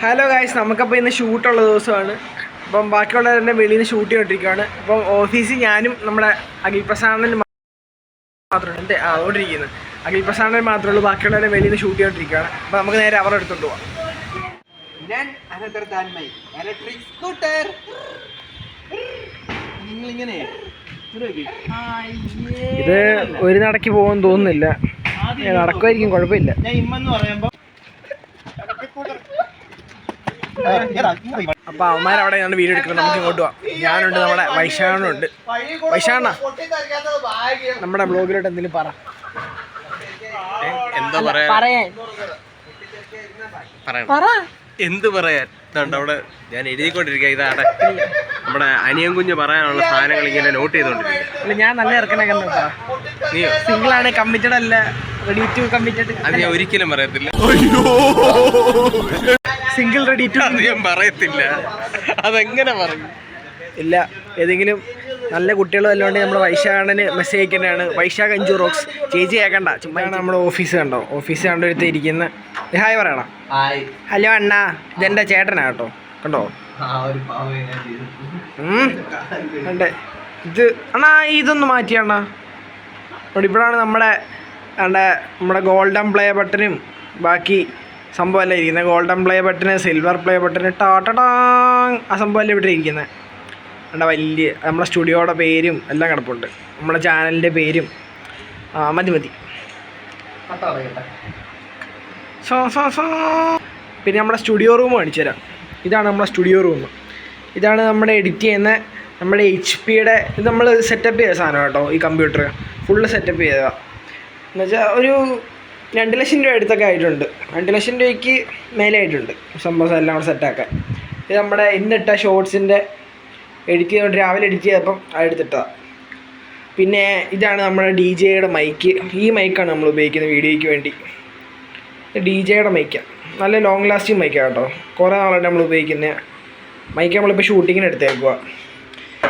Hello guys, നമുക്കപ്പോൾ ഇന്ന് ഷൂട്ടുള്ള ദിവസമാണ്. അപ്പം ബാക്കിയുള്ളവരുടെ വെളിയിൽ നിന്ന് ഷൂട്ട് ചെയ്തുകൊണ്ടിരിക്കുകയാണ്. അപ്പം ഓഫീസിൽ ഞാനും നമ്മുടെ അഖിൽ പ്രസാദൻ മാത്രമുണ്ട്. അതുകൊണ്ടിരിക്കുന്നത് അഖിൽ പ്രസാദൻ മാത്രമേ ഉള്ളൂ. ബാക്കിയുള്ളവരുടെ വെളിയിൽ നിന്ന് ഷൂട്ട് ചെയ്തുകൊണ്ടിരിക്കുകയാണ്. അപ്പോൾ നമുക്ക് നേരെ അവരുടെ അടുത്തോട്ട് പോവാം. ഇത് ഒരു നടക്ക് പോകുമെന്ന് തോന്നുന്നില്ല. നടക്കുമായിരിക്കും, കുഴപ്പമില്ല. അപ്പൊ അവന്മാരവിടെ ഞാൻ വീഡിയോ എടുക്കുന്നത്. നമുക്ക് ഇങ്ങോട്ട് പോവാം. ഞാനുണ്ട്, നമ്മുടെ വൈശാഖനുണ്ട്. വൈശാഖ, നമ്മുടെ ബ്ലോഗിലോട്ട് എന്തെങ്കിലും പറ. എന്താ പറയാൻ എന്ത് പറയാൻ? അവിടെ ഞാൻ എഴുതിക്കൊണ്ടിരിക്കുക. ഇതാണ് നമ്മുടെ അനിയൻ കുഞ്ഞ് പറയാനുള്ള സാധനങ്ങൾ ഇങ്ങനെ നോട്ട് ചെയ്തോണ്ടിരിക്കുക. ഞാൻ നല്ല ഇറക്കണൊക്കെ നീ സിംഗിൾ ആണ്, കമ്മിറ്റഡ് അല്ല, റെഡി ടു കമ്മിറ്റഡ്. അത് ഞാൻ ഒരിക്കലും പറയത്തില്ല. സിംഗിൾ റെഡി ടു ഞാൻ പറയത്തില്ല. അതെങ്ങനെ പറയും? ഇല്ല, ഏതെങ്കിലും നല്ല കുട്ടികളും അല്ലാണ്ട് നമ്മുടെ വൈശാഖന് മെസ്സേജ് അയക്കേണ്ടതാണ്. വൈശാഖ് അഞ്ചു റോക്സ് ചേച്ചി കേൾക്കണ്ട. ചുമ്മാ നമ്മുടെ ഓഫീസ് കണ്ടോ? ഓഫീസ് കണ്ടെടുത്ത് ഇരിക്കുന്ന ഹായ് പറയണം. ഹലോ അണ്ണാ, ഇതെൻ്റെ ചേട്ടനാ കേട്ടോ. കണ്ടോ? കണ്ടേ? ഇത് അണ്ണാ, ഇതൊന്ന് മാറ്റി അണ്ണാ. ഇപ്പോഴാണ് നമ്മുടെ ഗോൾഡൻ പ്ലേ ബട്ടനും ബാക്കി സംഭവമല്ല ഇരിക്കുന്നത്. Golden play button, silver play button, ടാ ആ സംഭവമല്ല ഇവിടെ ഇരിക്കുന്നത്. വലിയ നമ്മുടെ സ്റ്റുഡിയോയുടെ പേരും എല്ലാം കിടപ്പുണ്ട്, നമ്മുടെ ചാനലിൻ്റെ പേരും. മതി പിന്നെ നമ്മുടെ സ്റ്റുഡിയോ റൂം കാണിച്ചു തരാം. ഇതാണ് നമ്മുടെ സ്റ്റുഡിയോ റൂം. ഇതാണ് നമ്മുടെ എഡിറ്റ് ചെയ്യുന്ന നമ്മുടെ HP-യുടെ ഇത് നമ്മൾ സെറ്റപ്പ് ചെയ്ത സാധനം കേട്ടോ. ഈ കമ്പ്യൂട്ടർ ഫുള്ള് സെറ്റപ്പ് ചെയ്തതാണ്. എന്നുവെച്ചാൽ ഒരു 2 ലക്ഷം രൂപ അടുത്തൊക്കെ ആയിട്ടുണ്ട്. 2 ലക്ഷം രൂപയ്ക്ക് മേലെ ആയിട്ടുണ്ട് സംഭവം എല്ലാം കൂടെ സെറ്റാക്കാൻ. ഇത് നമ്മുടെ ഇന്നിട്ട ഷോർട്സിൻ്റെ എഡിറ്റ് ചെയ്തുകൊണ്ട് രാവിലെ എഡിറ്റ് ചെയ്തപ്പം അതെടുത്തിട്ടതാണ്. പിന്നെ ഇതാണ് നമ്മുടെ DJ-യുടെ മൈക്ക്. ഈ മൈക്കാണ് നമ്മൾ ഉപയോഗിക്കുന്നത് വീഡിയോയ്ക്ക് വേണ്ടി. DJ-യുടെ മൈക്കാണ്, നല്ല ലോങ് ലാസ്റ്റിംഗ് മൈക്കാണ് കേട്ടോ. കുറേ നാളായിട്ട് നമ്മൾ ഉപയോഗിക്കുന്ന മൈക്ക്. നമ്മളിപ്പോൾ ഷൂട്ടിങ്ങിന് എടുത്തേക്കുക.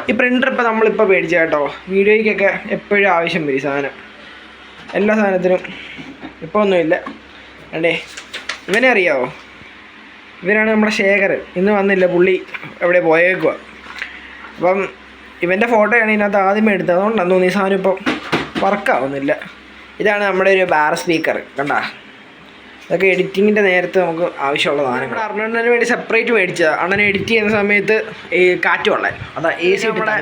ഈ പ്രിൻ്റർ ഇപ്പോൾ നമ്മളിപ്പോൾ മേടിച്ച കേട്ടോ. വീഡിയോയ്ക്കൊക്കെ എപ്പോഴും ആവശ്യം വരും സാധനം, എല്ലാ സാധനത്തിനും. ഇപ്പോൾ ഒന്നുമില്ല. അല്ലേ, ഇവനെ അറിയാമോ? ഇവനാണ് നമ്മുടെ ശേഖർ. ഇന്ന് വന്നില്ല, പുള്ളി എവിടെ പോയേക്കുക. അപ്പം ഇവൻ്റെ ഫോട്ടോയാണ് ഇതിനകത്ത് ആദ്യമേ എടുത്തത്. അതുകൊണ്ടാണ് തോന്നി ഈ സാധനം ഇപ്പം വർക്കാവുന്നില്ല. ഇതാണ് നമ്മുടെ ഒരു ബാർ സ്പീക്കർ. കണ്ടാ, ഇതൊക്കെ എഡിറ്റിങ്ങിൻ്റെ നേരത്ത് നമുക്ക് ആവശ്യമുള്ള സാധനങ്ങൾ. അണ്ണന് വേണ്ടി സെപ്പറേറ്റ് മേടിച്ചതാണ്. അണ്ണനെ എഡിറ്റ് ചെയ്യുന്ന സമയത്ത് ഈ കാറ്റ് കൊള്ളാൻ, അതാ AC ഇവിടെ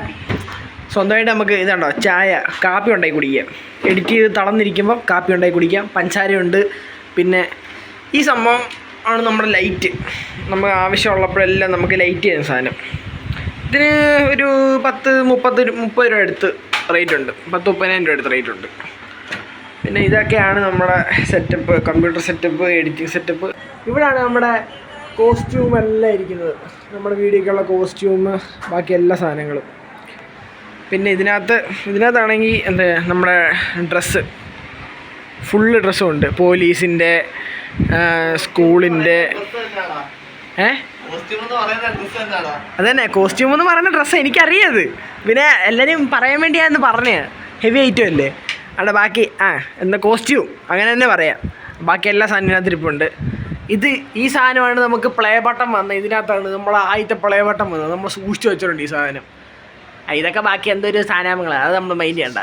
സ്വന്തമായിട്ട് നമുക്ക് ഇതുണ്ടോ ചായ കാപ്പി ഉണ്ടാക്കി കുടിക്കാം. എഡിറ്റ് ചെയ്ത് തളർന്നിരിക്കുമ്പോൾ കാപ്പി ഉണ്ടാക്കി കുടിക്കാം. പഞ്ചസാരയുണ്ട്. പിന്നെ ഈ സംഭവം ആണ് നമ്മുടെ ലൈറ്റ്. നമുക്ക് ആവശ്യമുള്ളപ്പോഴെല്ലാം നമുക്ക് ലൈറ്റ് ചെയ്യുന്ന സാധനം. ഇതിന് ഒരു 30 രൂപ അടുത്ത് റേറ്റ് ഉണ്ട്. 30-30 രൂപ അടുത്ത് റേറ്റ് ഉണ്ട്. പിന്നെ ഇതൊക്കെയാണ് നമ്മുടെ setup, computer setup, editing setup. ഇവിടെയാണ് നമ്മുടെ കോസ്റ്റ്യൂം എല്ലാം ഇരിക്കുന്നത്. നമ്മുടെ വീഡിയോക്കുള്ള കോസ്റ്റ്യൂം, ബാക്കി എല്ലാ സാധനങ്ങളും. പിന്നെ ഇതിനകത്താണെങ്കിൽ നമ്മുടെ ഡ്രസ്സ്, ഫുള്ള് ഡ്രസ്സും ഉണ്ട്. പോലീസിൻ്റെ, സ്കൂളിൻ്റെ. അതന്നെ കോസ്റ്റ്യൂം എന്ന് പറയുന്ന ഡ്രസ്സ് എനിക്കറിയാത്. പിന്നെ എല്ലാവരും പറയാൻ വേണ്ടിയാന്ന് പറഞ്ഞ ഹെവി ഐറ്റം അല്ലേ. അവിടെ ബാക്കി എന്താ കോസ്റ്റ്യൂം അങ്ങനെ തന്നെ പറയാം. ബാക്കി എല്ലാ സാധനം ഇതിനകത്തിരിപ്പുണ്ട്. ഈ സാധനമാണ് നമുക്ക് പ്ലേ ബട്ടൺ വന്നത്. ഇതിനകത്താണ് നമ്മൾ ആദ്യത്തെ പ്ലേ ബട്ടൺ വന്നത്. നമ്മൾ സൂക്ഷിച്ച് വെച്ചിട്ടുണ്ട് ഈ സാധനം. ഇതൊക്കെ ബാക്കി എന്തൊരു സാധനങ്ങളാണ്, അത് നമ്മൾ മൈൻഡ് ചെയ്യണ്ട.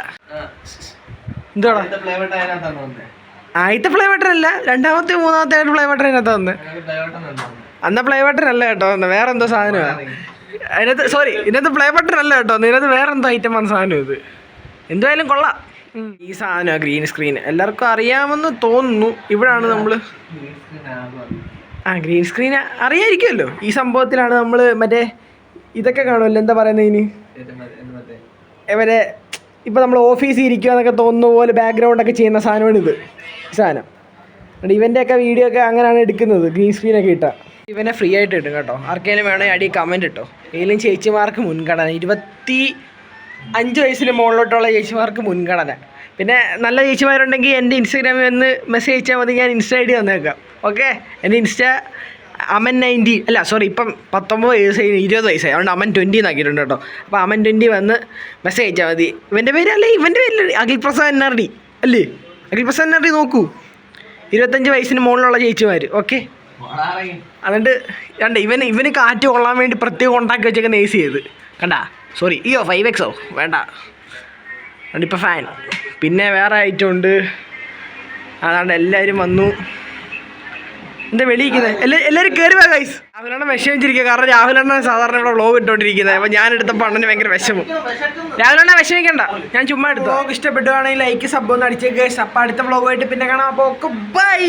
എന്താണ് ആദ്യത്തെ പ്ലേ ബട്ടൺ അല്ല, 2ാമത്തെ 3ാമത്തെ പ്ലേ ബട്ടൺ ഇതിനകത്ത് വന്ന്. അന്ന പ്ലേ ബട്ടൺ അല്ല കേട്ടോ, വേറെ എന്തോ സാധനമാണ് അതിനകത്ത്. സോറി, ഇതിനകത്ത് പ്ലേ ബട്ടൺ അല്ല കേട്ടോ, ഇതിനകത്ത് വേറെ എന്തോ ഐറ്റം വന്ന സാധനം. ഇത് എന്തായാലും കൊള്ളാം. ഈ സാധനമാണ് ഗ്രീൻ സ്ക്രീൻ. എല്ലാവർക്കും അറിയാമെന്ന് തോന്നുന്നു. ഇവിടാണ് നമ്മൾ ഗ്രീൻ സ്ക്രീൻ അറിയാമായിരിക്കുമല്ലോ. ഈ സംഭവത്തിലാണ് നമ്മൾ മറ്റേ ഇതൊക്കെ കാണുമല്ലോ, എന്താ പറയുന്നതിന്, ഇവരെ ഇപ്പം നമ്മൾ ഓഫീസിൽ ഇരിക്കുക എന്നൊക്കെ തോന്നുന്ന പോലെ ബാക്ക്ഗ്രൗണ്ടൊക്കെ ചെയ്യുന്ന സാധനമാണിത്. ഈ സാധനം ഇവൻ്റെയൊക്കെ വീഡിയോ ഒക്കെ അങ്ങനെയാണ് എടുക്കുന്നത്. ഗ്രീൻ സ്ക്രീനൊക്കെ ഇട്ടാൽ ഇവനെ ഫ്രീ ആയിട്ട് കിട്ടും കേട്ടോ. ആർക്കെങ്കിലും വേണമെങ്കിൽ അടി കമൻറ്റ് ഇട്ടോ. ഏതെങ്കിലും ചേച്ചിമാർക്ക് മുൻഗണന, 25 വയസ്സിന് മുകളിലോട്ടുള്ള ചേച്ചിമാർക്ക് മുൻഗണന. പിന്നെ നല്ല ചേച്ചിമാരുണ്ടെങ്കിൽ എൻ്റെ ഇൻസ്റ്റാഗ്രാമിൽ വന്ന് മെസ്സേജ് അയച്ചാൽ മതി, ഞാൻ ഇൻസ്റ്റ ID തന്നേക്കാം. ഓക്കെ, എൻ്റെ ഇൻസ്റ്റ അമൻ 90 അല്ല സോറി, ഇപ്പം 19 വയസ്സായി, 20 വയസ്സായി, അതുകൊണ്ട് അമൻ 20 എന്നാക്കിയിട്ടുണ്ട് കേട്ടോ. അപ്പോൾ അമൻ 20 വന്ന് മെസ്സേജ് അയച്ചാൽ മതി. ഇവൻ്റെ പേര് അല്ലേ, ഇവൻ്റെ പേര് അഖിൽ പ്രസാദ് NRD അല്ലേ. അഖിൽ പ്രസാദ് NRD നോക്കൂ, 25 വയസ്സിന് മുകളിലുള്ള ചേച്ചിമാർ. ഓക്കെ. എന്നിട്ട് കണ്ട ഇവന് കാറ്റ് കൊള്ളാൻ വേണ്ടി പ്രത്യേകം ഉണ്ടാക്കി വെച്ചേക്കുന്ന AC ചെയ്ത് കണ്ടാ. സോറി 5X വേണ്ട. ഇപ്പം ഫാൻ. പിന്നെ വേറെ ഐറ്റം ഉണ്ട്. അതാണ്ട് എല്ലാവരും വന്നു. എന്താ വെളിയിരിക്കുന്നത്? എല്ലാവരും കയറി വാ ഗൈസ്. രാഹുലണ്ണൻ വിഷമിച്ചിരിക്കുക. കാരണം രാഹുലണ്ണൻ സാധാരണ ഇവിടെ വ്ളോഗ് ഇട്ടുകൊണ്ടിരിക്കുന്നത്. അപ്പോൾ ഞാനെടുത്തപ്പോൾ അണ്ണന് ഭയങ്കര വിഷമം. രാഹുലണ്ണൻ വിഷമിക്കണ്ട, ഞാൻ ചുമ്മാ എടുത്തു. വ്ളോഗ് ഇഷ്ടപ്പെടുകയാണെങ്കിൽ ലൈക്ക് സബ് ഒന്ന് അടിച്ചേക്ക്. അപ്പം അടുത്ത വ്ളോഗുമായിട്ട് പിന്നെ കാണാം. അപ്പോൾ ബൈ.